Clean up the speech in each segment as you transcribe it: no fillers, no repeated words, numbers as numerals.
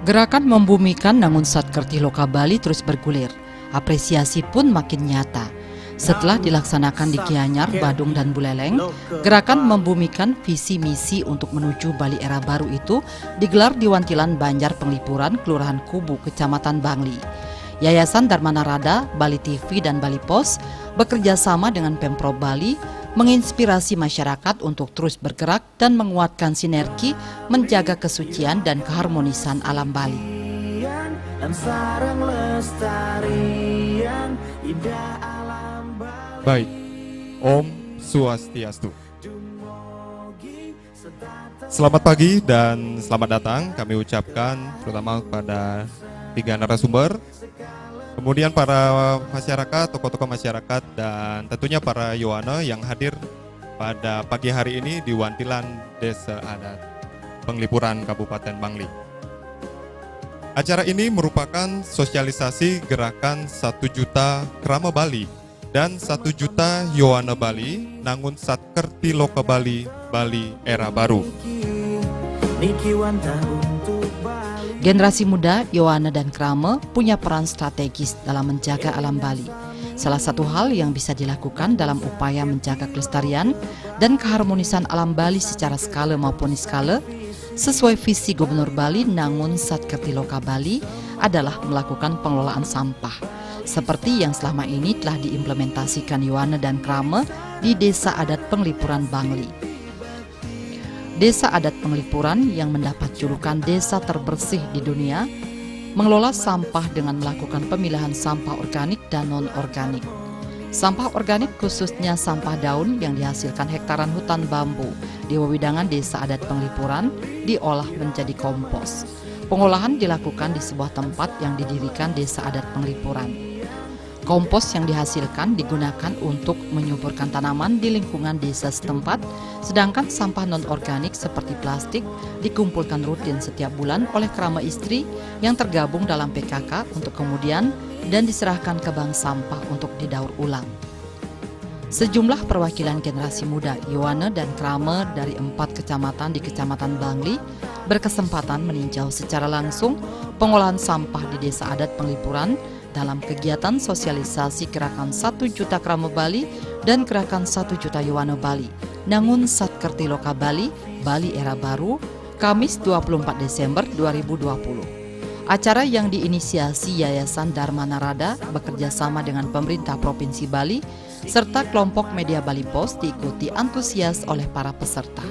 Gerakan membumikan Nangun Satkerti Loka Bali terus bergulir. Apresiasi pun makin nyata. Setelah dilaksanakan di Gianyar, Badung, dan Buleleng, gerakan membumikan visi misi untuk menuju Bali era baru itu digelar di Wantilan Banjar Penglipuran, Kelurahan Kubu, Kecamatan Bangli. Yayasan Dharma Narada, Bali TV, dan Bali Pos bekerja sama dengan Pemprov Bali menginspirasi masyarakat untuk terus bergerak dan menguatkan sinergi menjaga kesucian dan keharmonisan alam Bali. Baik, Om Swastiastu. Selamat pagi dan selamat datang kami ucapkan terutama kepada 3 narasumber, kemudian para masyarakat, tokoh-tokoh masyarakat, dan tentunya para Yohana yang hadir pada pagi hari ini di Wantilan Desa Adat Penglipuran Kabupaten Bangli. Acara ini merupakan sosialisasi gerakan 1 juta Krama Bali dan 1 juta Yohana Bali Nangun Satkerti Loka Bali, Bali era baru. Generasi muda, Yohana dan Krama punya peran strategis dalam menjaga alam Bali. Salah satu hal yang bisa dilakukan dalam upaya menjaga kelestarian dan keharmonisan alam Bali secara skala maupun niskala, sesuai visi Gubernur Bali Nangun Satkerti Loka Bali adalah melakukan pengelolaan sampah. Seperti yang selama ini telah diimplementasikan Yohana dan Krama di Desa Adat Penglipuran Bangli. Desa Adat Penglipuran yang mendapat julukan desa terbersih di dunia, mengelola sampah dengan melakukan pemilahan sampah organik dan non-organik. Sampah organik khususnya sampah daun yang dihasilkan hektaran hutan bambu di wewidangan Desa Adat Penglipuran diolah menjadi kompos. Pengolahan dilakukan di sebuah tempat yang didirikan Desa Adat Penglipuran. Kompos yang dihasilkan digunakan untuk menyuburkan tanaman di lingkungan desa setempat, sedangkan sampah non-organik seperti plastik dikumpulkan rutin setiap bulan oleh Krama Istri yang tergabung dalam PKK untuk kemudian dan diserahkan ke bank sampah untuk didaur ulang. Sejumlah perwakilan generasi muda Yohana dan Krama dari 4 kecamatan di Kecamatan Bangli berkesempatan meninjau secara langsung pengolahan sampah di Desa Adat Penglipuran dalam kegiatan sosialisasi gerakan 1 juta Krama Bali dan gerakan 1 juta Yohana Bali Nangun Satkerti Loka Bali, Bali era baru, Kamis 24 Desember 2020. Acara yang diinisiasi Yayasan Dharma Narada bekerja sama dengan pemerintah Provinsi Bali serta kelompok media Bali Pos diikuti antusias oleh para peserta.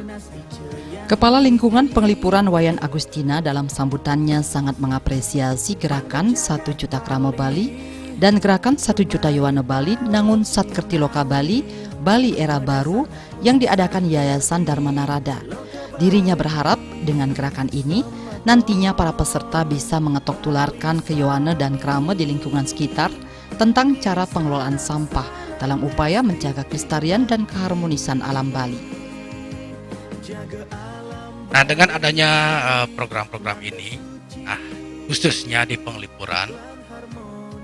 Kepala Lingkungan Penglipuran Wayan Agustina dalam sambutannya sangat mengapresiasi gerakan 1 juta Krama Bali dan gerakan 1 juta Yohana Bali Nangun Satkerti Loka Bali, Bali era baru yang diadakan Yayasan Dharma Narada. Dirinya berharap dengan gerakan ini nantinya para peserta bisa mengetok tularkan ke Yohana dan Krama di lingkungan sekitar tentang cara pengelolaan sampah dalam upaya menjaga kelestarian dan keharmonisan alam Bali. Nah, dengan adanya program-program ini, khususnya di Penglipuran,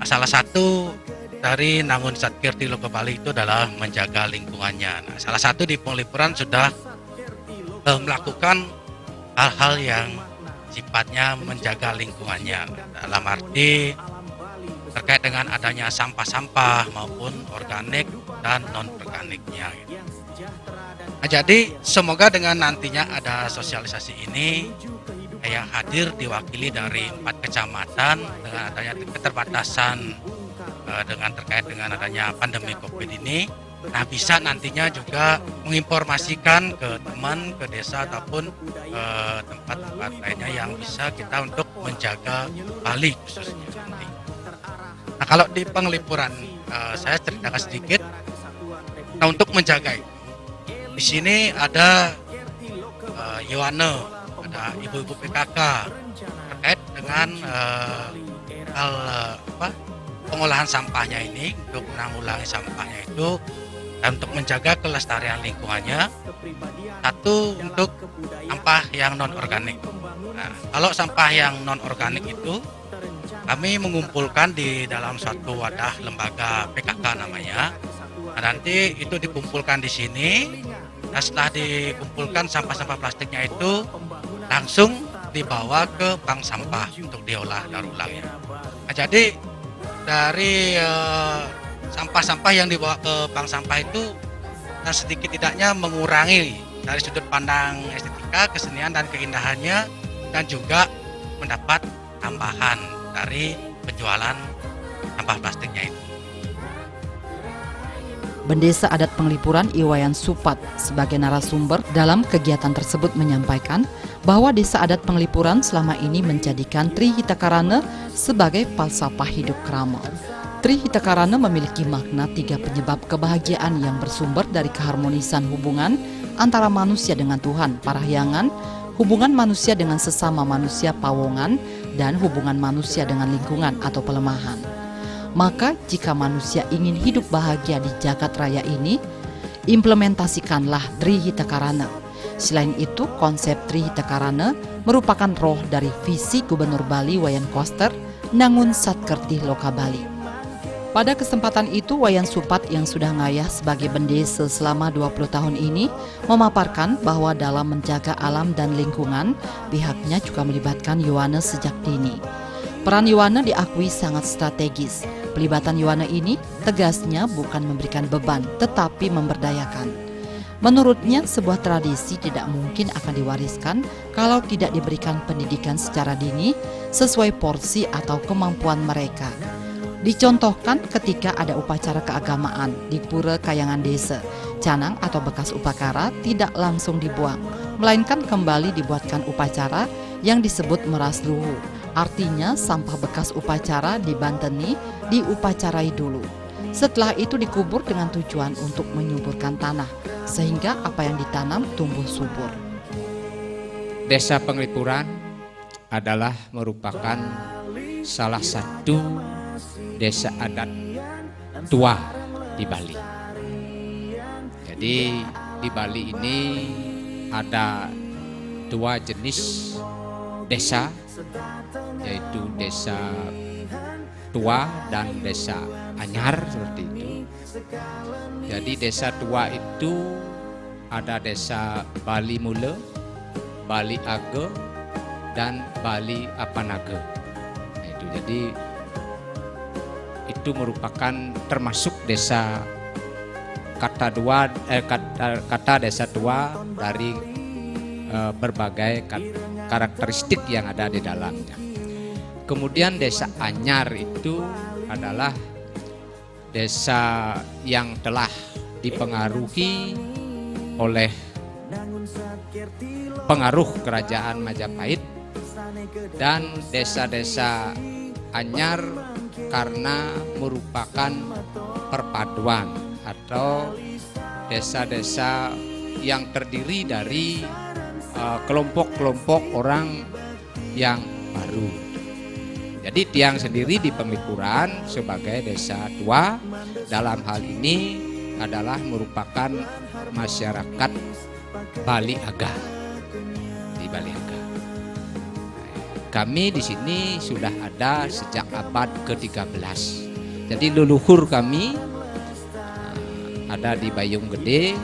salah satu dari Nangun Satkerti Loka Bali itu adalah menjaga lingkungannya. Nah, salah satu di Penglipuran sudah melakukan hal-hal yang sifatnya menjaga lingkungannya, dalam arti terkait dengan adanya sampah-sampah maupun organik dan non-organiknya. Nah, jadi semoga dengan nantinya ada sosialisasi ini yang hadir diwakili dari 4 kecamatan dengan adanya keterbatasan dengan terkait dengan adanya pandemi COVID ini, nah bisa nantinya juga menginformasikan ke teman, ke desa ataupun tempat-tempat lainnya yang bisa kita untuk menjaga Bali khususnya nanti. Nah, kalau di Penglipuran saya ceritakan sedikit. Nah, untuk menjaga itu di sini ada Yohana, ada ibu-ibu PKK terkait dengan hal pengolahan sampahnya ini untuk menanggulangi sampahnya itu dan untuk menjaga kelestarian lingkungannya. Satu, untuk sampah yang non organik. Nah, kalau sampah yang non organik itu kami mengumpulkan di dalam suatu wadah lembaga PKK namanya. Nah, nanti itu dikumpulkan di sini. Nah, setelah dikumpulkan sampah-sampah plastiknya itu langsung dibawa ke bank sampah untuk diolah daur ulang ya. Nah, jadi dari sampah-sampah yang dibawa ke bank sampah itu sedikit tidaknya mengurangi dari sudut pandang estetika, kesenian dan keindahannya, dan juga mendapat tambahan dari penjualan sampah plastiknya itu. Bendesa Adat Penglipuran Iwayan Supat sebagai narasumber dalam kegiatan tersebut menyampaikan bahwa Desa Adat Penglipuran selama ini menjadikan Trihitakarana sebagai falsafah hidup krama. Trihitakarana memiliki makna 3 penyebab kebahagiaan yang bersumber dari keharmonisan hubungan antara manusia dengan Tuhan, Parahyangan, hubungan manusia dengan sesama manusia, Pawongan, dan hubungan manusia dengan lingkungan atau pelemahan. Maka jika manusia ingin hidup bahagia di jagat raya ini, implementasikanlah Trihitakarana. Selain itu, konsep Trihitakarana merupakan roh dari visi Gubernur Bali Wayan Koster, Nangun Satkertih Loka Bali. Pada kesempatan itu, Wayan Supat yang sudah ngayah sebagai bendesa selama 20 tahun ini memaparkan bahwa dalam menjaga alam dan lingkungan, pihaknya juga melibatkan Yohana sejak dini. Peran Yohana diakui sangat strategis. Pelibatan Yohana ini tegasnya bukan memberikan beban, tetapi memberdayakan. Menurutnya, sebuah tradisi tidak mungkin akan diwariskan kalau tidak diberikan pendidikan secara dini sesuai porsi atau kemampuan mereka. Dicontohkan ketika ada upacara keagamaan di Pura Kayangan Desa, canang atau bekas upakara tidak langsung dibuang, melainkan kembali dibuatkan upacara yang disebut meras luhu. Artinya sampah bekas upacara dibanteni, diupacarai dulu. Setelah itu dikubur dengan tujuan untuk menyuburkan tanah, sehingga apa yang ditanam tumbuh subur. Desa Penglipuran adalah merupakan salah satu desa adat tua di Bali. Jadi di Bali ini ada 2 jenis desa, yaitu desa tua dan desa anyar seperti itu. Jadi desa tua itu ada desa Bali Mula, Bali Age, dan Bali Apanaga. Nah, itu merupakan termasuk desa kata desa tua dari berbagai karakteristik yang ada di dalamnya. Kemudian desa anyar itu adalah desa yang telah dipengaruhi oleh pengaruh kerajaan Majapahit, dan desa-desa anyar karena merupakan perpaduan atau desa-desa yang terdiri dari kelompok-kelompok orang yang baru. Jadi Tiang sendiri di Penglipuran sebagai desa tua dalam hal ini adalah merupakan masyarakat Bali Aga di Bali Aga. Kami di sini sudah ada sejak abad ke-13. Jadi leluhur kami ada di Bayung Gede.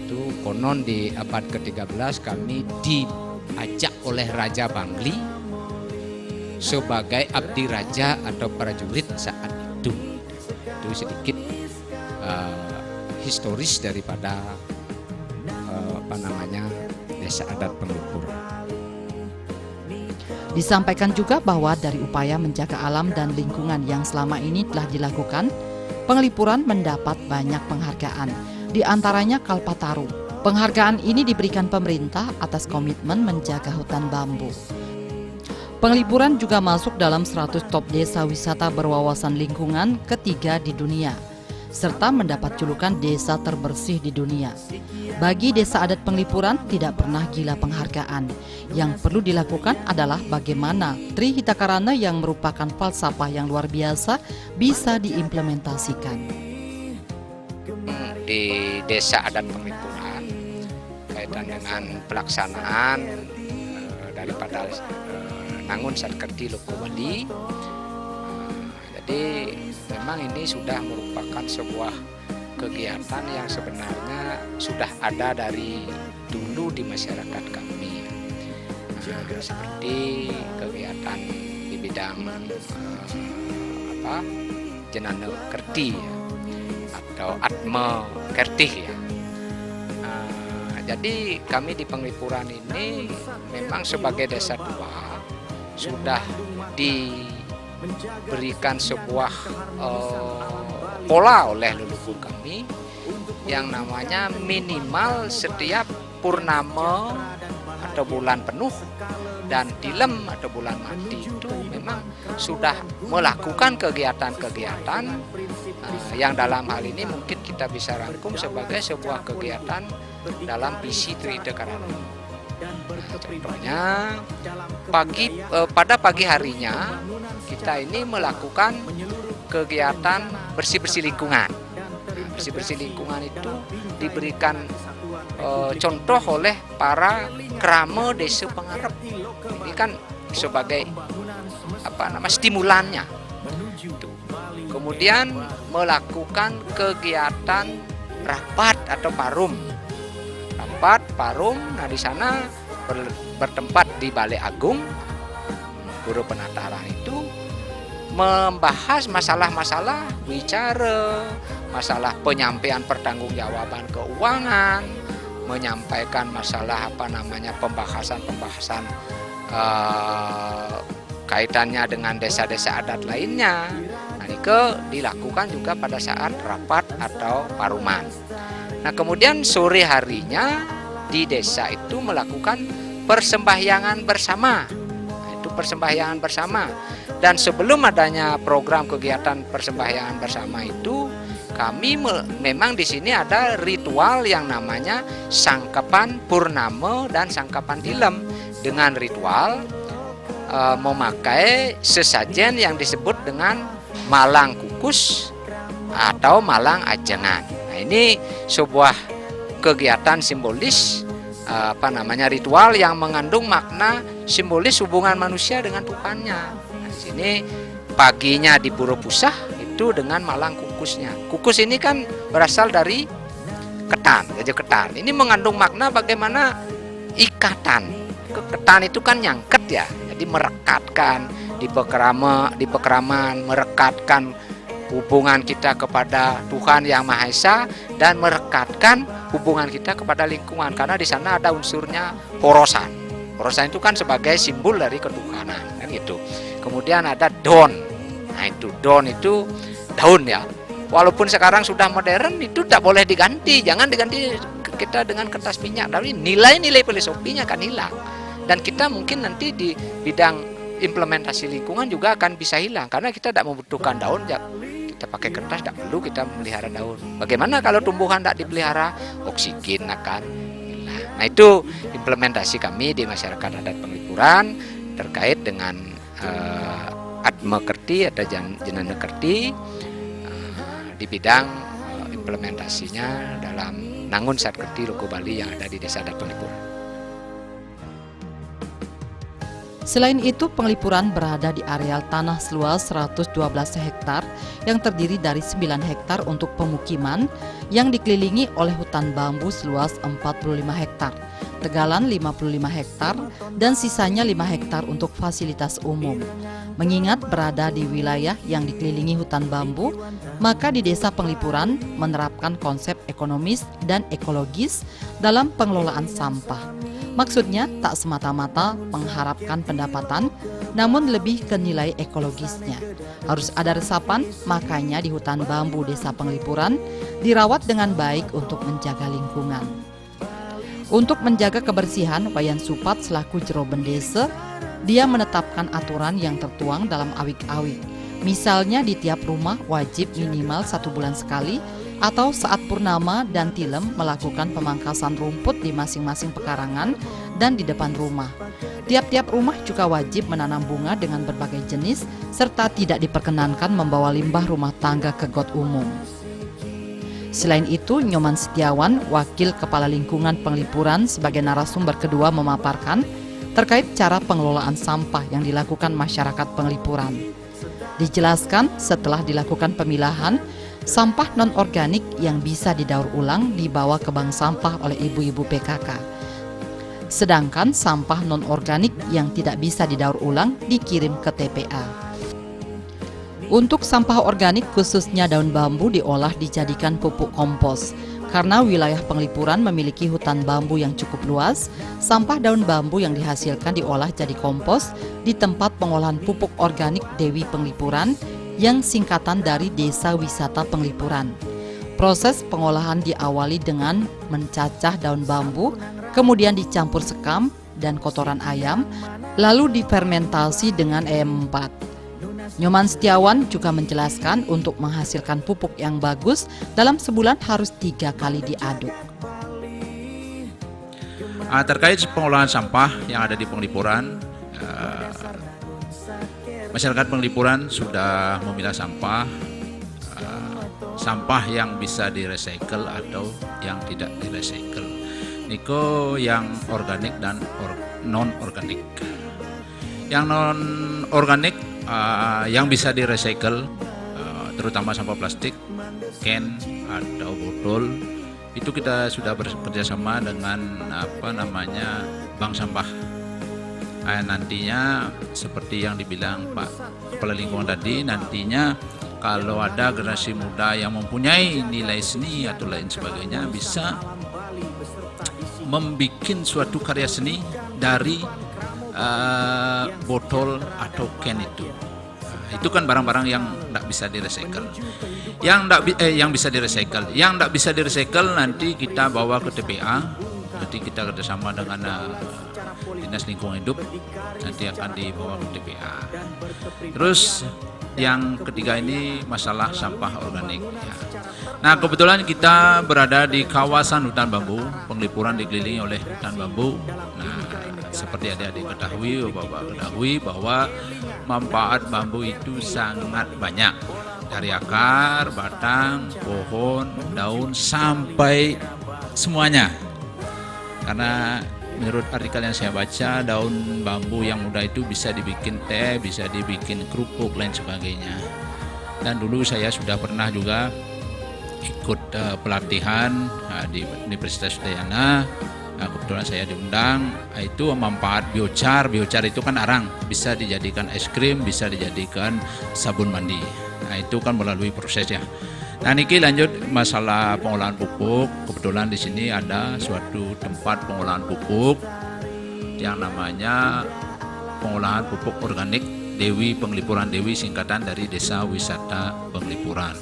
Itu konon di abad ke-13 kami diajak oleh Raja Bangli sebagai abdi raja atau prajurit saat itu. Itu sedikit historis daripada desa adat Penglipuran. Disampaikan juga bahwa dari upaya menjaga alam dan lingkungan yang selama ini telah dilakukan, Penglipuran mendapat banyak penghargaan, di antaranya Kalpataru. Penghargaan ini diberikan pemerintah atas komitmen menjaga hutan bambu. Penglipuran juga masuk dalam 100 top desa wisata berwawasan lingkungan ketiga di dunia, serta mendapat julukan desa terbersih di dunia. Bagi desa adat Penglipuran tidak pernah gila penghargaan. Yang perlu dilakukan adalah bagaimana Trihitakarana yang merupakan falsafah yang luar biasa bisa diimplementasikan. Di desa adat Penglipuran kaitan dengan pelaksanaan daripada Nangun Satkertih Loka Bali. Jadi memang ini sudah merupakan sebuah kegiatan yang sebenarnya sudah ada dari dulu di masyarakat kami. seperti kegiatan di bidang jenana kerti ya, atau atma kertih ya. Jadi kami di Penglipuran ini memang sebagai desa tua sudah diberikan sebuah pola oleh leluhur kami yang namanya minimal setiap purnama atau bulan penuh dan tilem atau bulan mati itu memang sudah melakukan kegiatan-kegiatan yang dalam hal ini mungkin kita bisa rangkum sebagai sebuah kegiatan dalam visi Trida Karana. Contohnya pada pagi harinya kita ini melakukan kegiatan bersih-bersih lingkungan. Bersih-bersih lingkungan itu diberikan contoh oleh para krama desa pengarep. Ini kan sebagai stimulannya. Kemudian melakukan kegiatan rapat atau parum. Rapat parum, nah di sana bertempat di Balai Agung. Guru penataran itu membahas masalah-masalah bicara, masalah penyampaian pertanggungjawaban keuangan, menyampaikan masalah pembahasan-pembahasan kaitannya dengan desa-desa adat lainnya. Nah, ini dilakukan juga pada saat rapat atau paruman. Nah, kemudian sore harinya di desa itu melakukan persembahyangan bersama. Nah, itu persembahyangan bersama. Dan sebelum adanya program kegiatan persembahyangan bersama itu, kami memang di sini ada ritual yang namanya sangkapan purnama dan sangkapan tilem. Dengan ritual memakai sesajen yang disebut dengan malang kukus atau malang ajengan. Nah, ini sebuah kegiatan simbolis ritual yang mengandung makna simbolis hubungan manusia dengan Tuhannya. Nah, di sini paginya di Puro Pusah itu dengan malang kukusnya. Kukus ini kan berasal dari ketan, gajah ketan. Ini mengandung makna bagaimana ikatan. Ketan itu kan nyangket ya, jadi merekatkan di pekeraman, merekatkan hubungan kita kepada Tuhan Yang Maha Esa dan merekatkan hubungan kita kepada lingkungan karena di sana ada unsurnya porosan. Porosan itu kan sebagai simbol dari ketuhanan, kan gitu. Kemudian ada don. Nah, itu don itu daun ya. Walaupun sekarang sudah modern itu tak boleh diganti, jangan diganti kita dengan kertas minyak, tapi nilai-nilai filosofinya akan hilang. Dan kita mungkin nanti di bidang implementasi lingkungan juga akan bisa hilang karena kita tidak membutuhkan daun, kita pakai kertas tidak perlu kita melihara daun. Bagaimana kalau tumbuhan tidak dipelihara, oksigen akan hilang. Nah, itu implementasi kami di masyarakat adat Penglipuran terkait dengan atma kerti atau jenana kerti di bidang implementasinya dalam Nangun Sat Kerti Loko Bali yang ada di Desa Adat Penglipuran. Selain itu, Penglipuran berada di areal tanah seluas 112 hektar yang terdiri dari 9 hektar untuk pemukiman yang dikelilingi oleh hutan bambu seluas 45 hektar, tegalan 55 hektar, dan sisanya 5 hektar untuk fasilitas umum. Mengingat berada di wilayah yang dikelilingi hutan bambu, maka di Desa Penglipuran menerapkan konsep ekonomis dan ekologis dalam pengelolaan sampah. Maksudnya tak semata-mata mengharapkan pendapatan, namun lebih ke nilai ekologisnya. Harus ada resapan, makanya di hutan bambu Desa Penglipuran dirawat dengan baik untuk menjaga lingkungan. Untuk menjaga kebersihan, Wayan Supat selaku jero bendese, dia menetapkan aturan yang tertuang dalam awik-awik. Misalnya di tiap rumah wajib minimal 1 bulan sekali atau saat purnama dan tilem melakukan pemangkasan rumput di masing-masing pekarangan dan di depan rumah. Tiap-tiap rumah juga wajib menanam bunga dengan berbagai jenis serta tidak diperkenankan membawa limbah rumah tangga ke got umum. Selain itu, Nyoman Setiawan, Wakil Kepala Lingkungan Penglipuran sebagai narasumber kedua memaparkan terkait cara pengelolaan sampah yang dilakukan masyarakat Penglipuran. Dijelaskan setelah dilakukan pemilahan, sampah non-organik yang bisa didaur ulang dibawa ke bank sampah oleh ibu-ibu PKK. sedangkan sampah non-organik yang tidak bisa didaur ulang dikirim ke TPA. Untuk sampah organik khususnya daun bambu diolah dijadikan pupuk kompos. Karena wilayah Penglipuran memiliki hutan bambu yang cukup luas, sampah daun bambu yang dihasilkan diolah jadi kompos di tempat pengolahan pupuk organik Dewi Penglipuran yang singkatan dari Desa Wisata Penglipuran. Proses pengolahan diawali dengan mencacah daun bambu, kemudian dicampur sekam dan kotoran ayam, lalu difermentasi dengan E4. Nyoman Setiawan juga menjelaskan untuk menghasilkan pupuk yang bagus dalam sebulan harus 3 kali diaduk. Terkait pengolahan sampah yang ada di Penglipuran, masyarakat Penglipuran sudah memilah sampah yang bisa direcycle atau yang tidak direcycle. Niko yang organik dan non-organik. Yang non-organik yang bisa direcycle, terutama sampah plastik, can atau botol, itu kita sudah bekerja sama dengan bank sampah. Nantinya seperti yang dibilang Pak Kepala Lingkungan tadi, nantinya kalau ada generasi muda yang mempunyai nilai seni atau lain sebagainya bisa membuat suatu karya seni dari botol atau can itu. Itu kan barang-barang yang tidak bisa direcycle. Yang bisa direcycle. Yang tidak bisa direcycle nanti kita bawa ke TPA. Nanti kita kerjasama dengan Dinas Lingkungan Hidup. Nanti akan dibawa ke TPA. Terus yang ketiga ini masalah sampah organik. Ya. Nah, kebetulan kita berada di kawasan hutan bambu. Penglipuran dikelilingi oleh hutan bambu. Nah, seperti adik-adik ketahui, Bapak ketahui bahwa manfaat bambu itu sangat banyak. Dari akar, batang, pohon, daun, sampai semuanya. Karena menurut artikel yang saya baca, daun bambu yang muda itu bisa dibikin teh, bisa dibikin kerupuk, lain sebagainya. Dan dulu saya sudah pernah juga ikut pelatihan di Universitas Udayana. Kebetulan saya diundang, itu manfaat biochar. Biochar itu kan arang, bisa dijadikan es krim, bisa dijadikan sabun mandi. Nah, itu kan melalui prosesnya. Nah, niki lanjut masalah pengolahan pupuk. Kebetulan di sini ada suatu tempat pengolahan pupuk yang namanya pengolahan pupuk organik Dewi Penglipuran. Dewi singkatan dari Desa Wisata Penglipuran.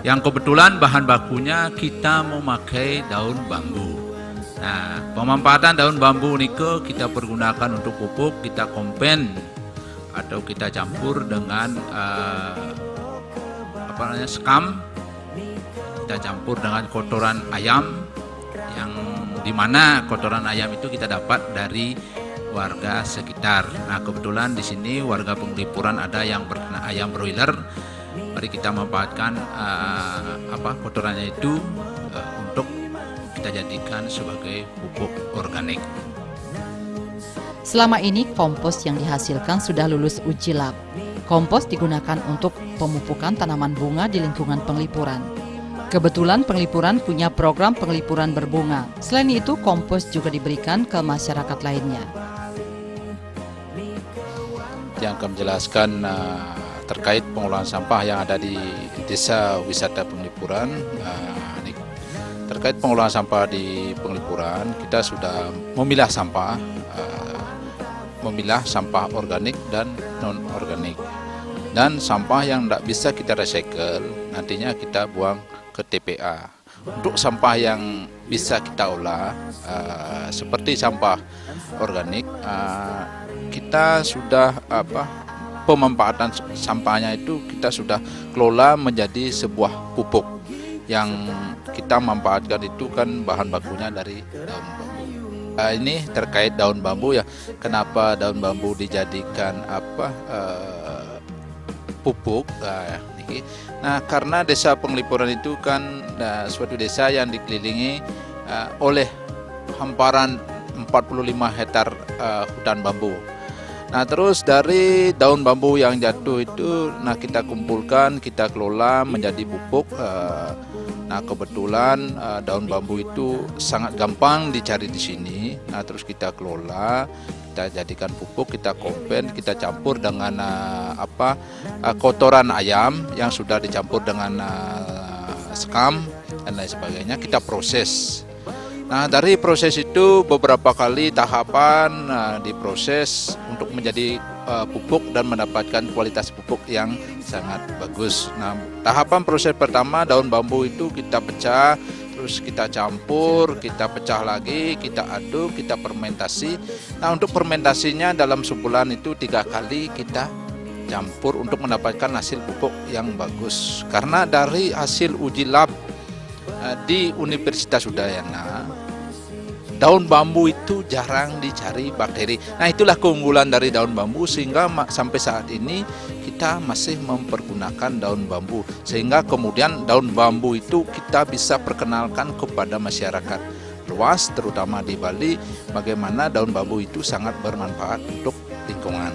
Yang kebetulan bahan bakunya kita memakai daun bambu. Nah, pemanfaatan daun bambu niko kita pergunakan untuk pupuk, kita kompen atau kita campur dengan sekam, kita campur dengan kotoran ayam, yang dimana kotoran ayam itu kita dapat dari warga sekitar. Nah, kebetulan di sini warga Penglipuran ada yang beternak ayam broiler. Mari kita manfaatkan kotorannya itu untuk kita jadikan sebagai pupuk organik. Selama ini kompos yang dihasilkan sudah lulus uji lab. Kompos digunakan untuk pemupukan tanaman bunga di lingkungan Penglipuran. Kebetulan Penglipuran punya program Penglipuran berbunga. Selain itu, kompos juga diberikan ke masyarakat lainnya. Yang akan menjelaskan terkait pengolahan sampah yang ada di Desa Wisata Penglipuran. Terkait pengolahan sampah di Penglipuran, kita sudah memilah sampah organik dan non-organik. Dan sampah yang tidak bisa kita recycle, nantinya kita buang ke TPA. Untuk sampah yang bisa kita olah, seperti sampah organik, kita sudah pemanfaatan sampahnya itu kita sudah kelola menjadi sebuah pupuk. Yang kita manfaatkan itu kan bahan bakunya dari daun bambu. Ini terkait daun bambu ya. Kenapa daun bambu dijadikan pupuk? Nah, karena Desa Penglipuran itu kan suatu desa yang dikelilingi oleh hamparan 45 hektar hutan bambu. Nah, terus dari daun bambu yang jatuh itu, kita kumpulkan, kita kelola menjadi pupuk. Nah, kebetulan daun bambu itu sangat gampang dicari di sini. Nah, terus kita kelola, kita jadikan pupuk, kita kompen, kita campur dengan kotoran ayam yang sudah dicampur dengan sekam dan lain sebagainya. Kita proses. Nah, dari proses itu beberapa kali tahapan diproses untuk menjadi pupuk dan mendapatkan kualitas pupuk yang sangat bagus. Nah, tahapan proses pertama daun bambu itu kita pecah, terus kita campur, kita pecah lagi, kita aduk, kita fermentasi. Nah, untuk fermentasinya dalam sebulan itu 3 kali kita campur untuk mendapatkan hasil pupuk yang bagus. Karena dari hasil uji lab di Universitas Udayana, daun bambu itu jarang dicari bakteri. Nah, itulah keunggulan dari daun bambu sehingga sampai saat ini kita masih mempergunakan daun bambu. Sehingga kemudian daun bambu itu kita bisa perkenalkan kepada masyarakat luas, terutama di Bali, bagaimana daun bambu itu sangat bermanfaat untuk lingkungan.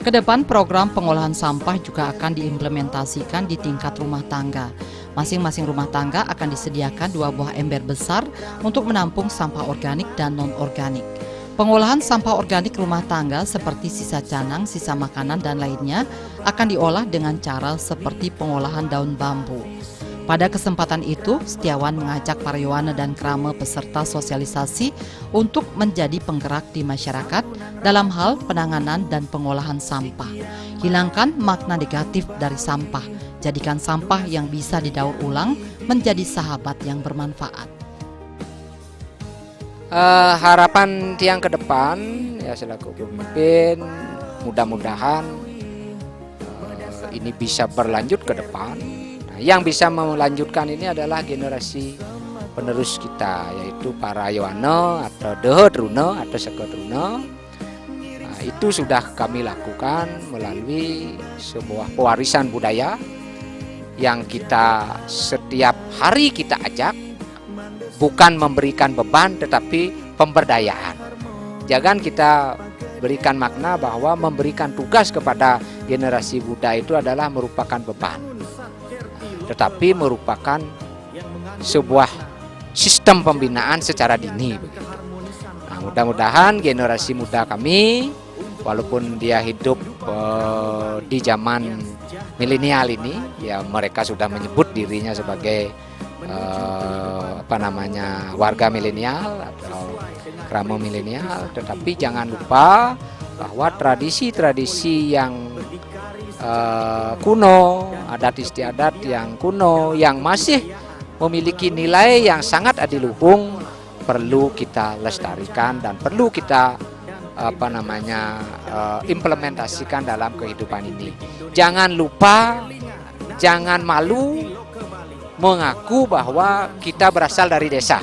Kedepan program pengolahan sampah juga akan diimplementasikan di tingkat rumah tangga. Masing-masing rumah tangga akan disediakan 2 buah ember besar untuk menampung sampah organik dan non-organik. Pengolahan sampah organik rumah tangga seperti sisa canang, sisa makanan, dan lainnya akan diolah dengan cara seperti pengolahan daun bambu. Pada kesempatan itu, Setiawan mengajak para Yohana dan Krama peserta sosialisasi untuk menjadi penggerak di masyarakat dalam hal penanganan dan pengolahan sampah. Hilangkan makna negatif dari sampah, jadikan sampah yang bisa didaur ulang menjadi sahabat yang bermanfaat. Harapan tiang ke depan ya selaku pemimpin, mudah-mudahan ini bisa berlanjut ke depan. Yang bisa melanjutkan ini adalah generasi penerus kita, yaitu para Yohana atau Dehet Runa atau Sekot Runa. Itu sudah kami lakukan melalui sebuah pewarisan budaya yang kita setiap hari kita ajak, bukan memberikan beban tetapi pemberdayaan. Jangan kita berikan makna bahwa memberikan tugas kepada generasi muda itu adalah merupakan beban, tetapi merupakan sebuah sistem pembinaan secara dini. Nah, mudah-mudahan generasi muda kami, walaupun dia hidup di zaman milenial ini, ya mereka sudah menyebut dirinya sebagai warga milenial atau krama milenial, tetapi jangan lupa bahwa tradisi-tradisi yang kuno, adat istiadat yang kuno, yang masih memiliki nilai yang sangat adiluhung, perlu kita lestarikan dan perlu kita implementasikan dalam kehidupan ini. Jangan lupa, jangan malu mengaku bahwa kita berasal dari desa,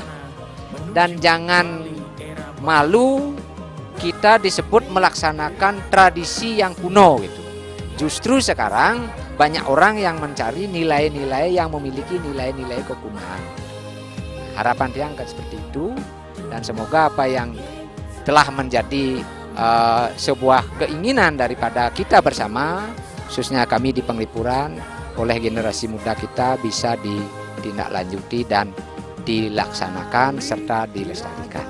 dan jangan malu kita disebut melaksanakan tradisi yang kuno gitu. Justru sekarang banyak orang yang mencari nilai-nilai yang memiliki nilai-nilai kekunoan. Harapan tiang kan seperti itu, dan semoga apa yang telah menjadi sebuah keinginan daripada kita bersama, khususnya kami di Penglipuran, oleh generasi muda kita bisa ditindaklanjuti dan dilaksanakan serta dilestarikan.